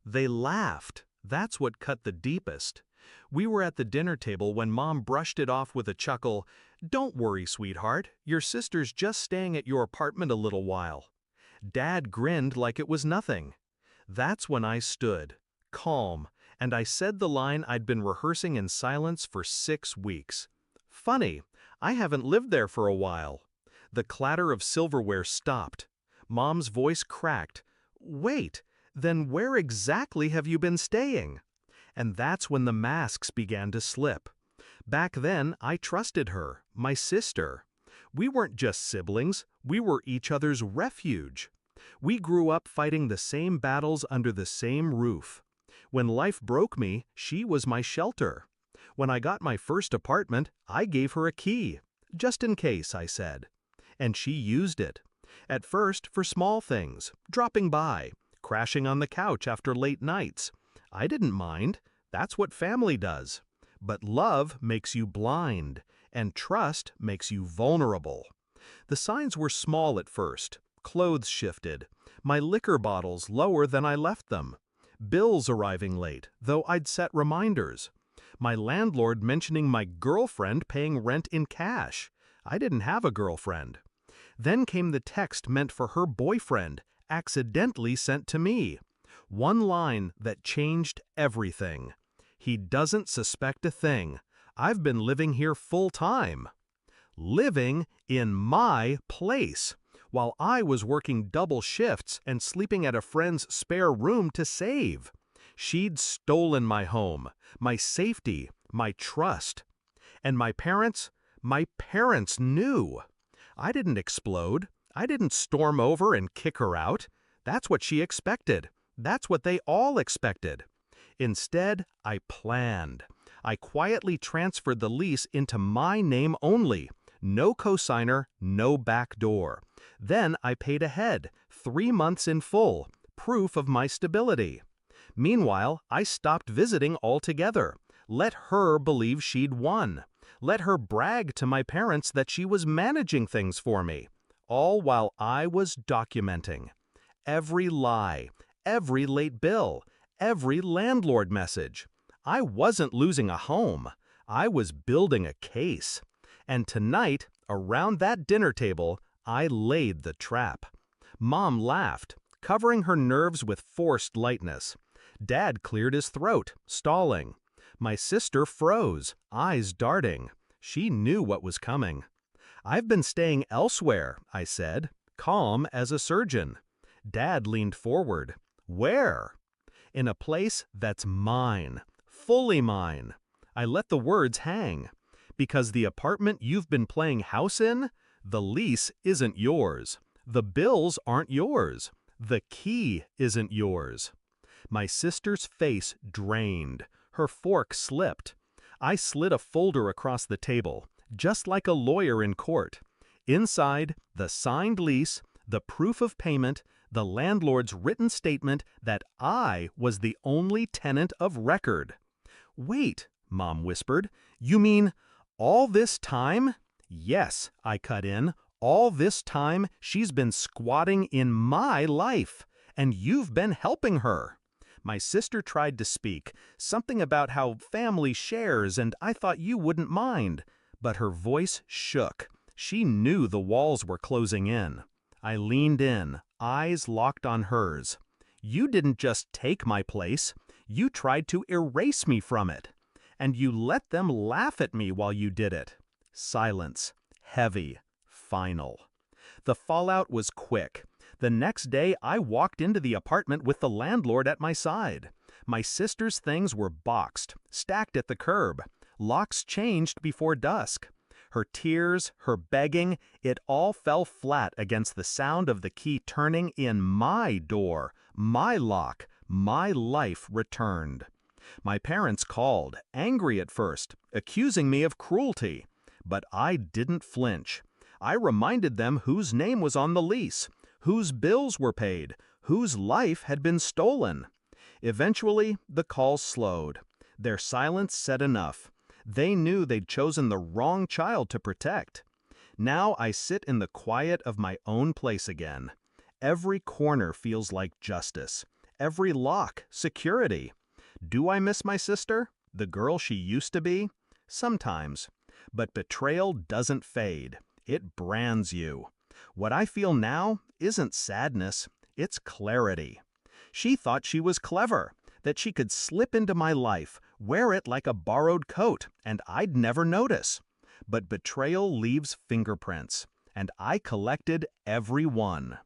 They laughed. That's what cut the deepest. We were at the dinner table when Mom brushed it off with a chuckle. "Don't worry, sweetheart. Your sister's just staying at your apartment a little while." Dad grinned like it was nothing. That's when I stood, calm, and I said the line I'd been rehearsing in silence for 6 weeks. "Funny, I haven't lived there for a while." The clatter of silverware stopped. Mom's voice cracked. "Wait, then where exactly have you been staying?" And that's when the masks began to slip. Back then, I trusted her, my sister. We weren't just siblings, we were each other's refuge. We grew up fighting the same battles under the same roof. When life broke me, she was my shelter. When I got my first apartment, I gave her a key. "Just in case," I said. And she used it. At first, for small things, dropping by, crashing on the couch after late nights. I didn't mind. That's what family does. But love makes you blind, and trust makes you vulnerable. The signs were small at first. Clothes shifted. My liquor bottles lower than I left them. Bills arriving late, though I'd set reminders. My landlord mentioning my girlfriend paying rent in cash. I didn't have a girlfriend. Then came the text meant for her boyfriend, accidentally sent to me. One line that changed everything. "He doesn't suspect a thing. I've been living here full time." Living in my place, while I was working double shifts and sleeping at a friend's spare room to save. She'd stolen my home, my safety, my trust. And my parents knew. I didn't explode. I didn't storm over and kick her out. That's what she expected. That's what they all expected. Instead, I planned. I quietly transferred the lease into my name only. No cosigner, no back door. Then I paid ahead, 3 months in full, proof of my stability. Meanwhile, I stopped visiting altogether. Let her believe she'd won. Let her brag to my parents that she was managing things for me. All while I was documenting. Every lie, every late bill, every landlord message. I wasn't losing a home. I was building a case. And tonight, around that dinner table, I laid the trap. Mom laughed, covering her nerves with forced lightness. Dad cleared his throat, stalling. My sister froze, eyes darting. She knew what was coming. "I've been staying elsewhere," I said, calm as a surgeon. Dad leaned forward. "Where?" "In a place that's mine, fully mine." I let the words hang. "Because the apartment you've been playing house in, the lease isn't yours. The bills aren't yours. The key isn't yours." My sister's face drained. Her fork slipped. I slid a folder across the table, just like a lawyer in court. Inside, the signed lease, the proof of payment, the landlord's written statement that I was the only tenant of record. "Wait," Mom whispered, "you mean all this time?" "Yes," I cut in, "all this time she's been squatting in my life, and you've been helping her." My sister tried to speak, something about how family shares and I thought you wouldn't mind, but her voice shook. She knew the walls were closing in. I leaned in, eyes locked on hers. "You didn't just take my place, you tried to erase me from it. And you let them laugh at me while you did it." Silence, heavy, final. The fallout was quick. The next day, I walked into the apartment with the landlord at my side. My sister's things were boxed, stacked at the curb. Locks changed before dusk. Her tears, her begging, it all fell flat against the sound of the key turning in my door, my lock, my life returned. My parents called, angry at first, accusing me of cruelty. But I didn't flinch. I reminded them whose name was on the lease, whose bills were paid, whose life had been stolen. Eventually, the calls slowed. Their silence said enough. They knew they'd chosen the wrong child to protect. Now I sit in the quiet of my own place again. Every corner feels like justice. every lock, security. Do I miss my sister? The girl she used to be? Sometimes. But betrayal doesn't fade. It brands you. What I feel now isn't sadness, it's clarity. She thought she was clever, that she could slip into my life, wear it like a borrowed coat, and I'd never notice. But betrayal leaves fingerprints, and I collected every one.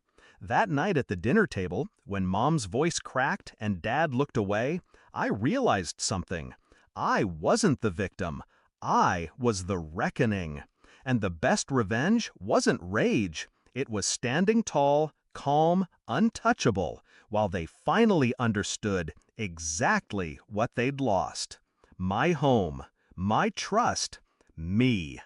That night at the dinner table, when Mom's voice cracked and Dad looked away, I realized something. I wasn't the victim. I was the reckoning. And the best revenge wasn't rage. It was standing tall, calm, untouchable, while they finally understood exactly what they'd lost. My home, my trust, me.